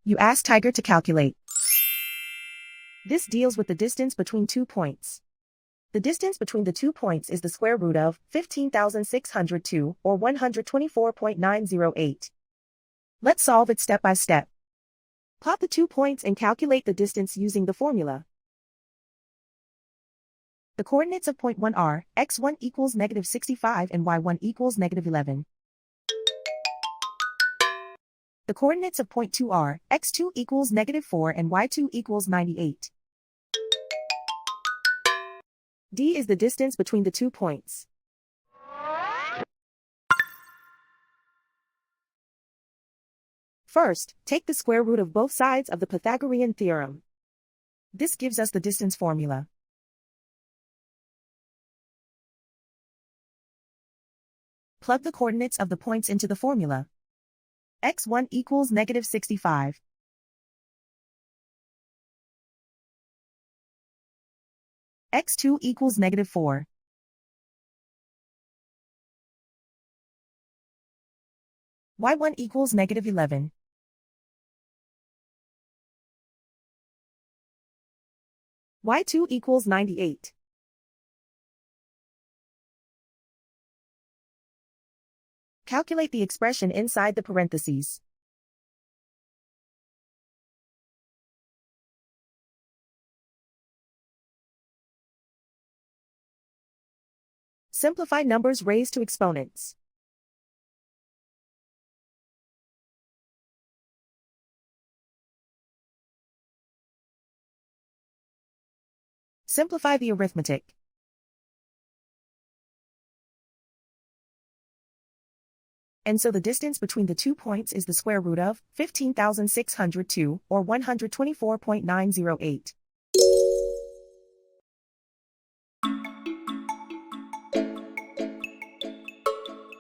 You ask Tiger to calculate. This deals with the distance between 2 points. The distance between the 2 points is the square root of 15,602, or 124.908. Let's solve it step by step. Plot the 2 points and calculate the distance using the formula. The coordinates of point 1 are x1 equals -65 and y1 equals -11. The coordinates of point 2 are x2 equals -4 and y2 equals 98. D is the distance between the 2 points. First, take the square root of both sides of the Pythagorean theorem. This gives us the distance formula. Plug the coordinates of the points into the formula. x1 equals -65. x2 equals -4. y1 equals -11. y2 equals 98. Calculate the expression inside the parentheses. Simplify numbers raised to exponents. Simplify the arithmetic. And so the distance between the 2 points is the square root of 15,602, or 124.908.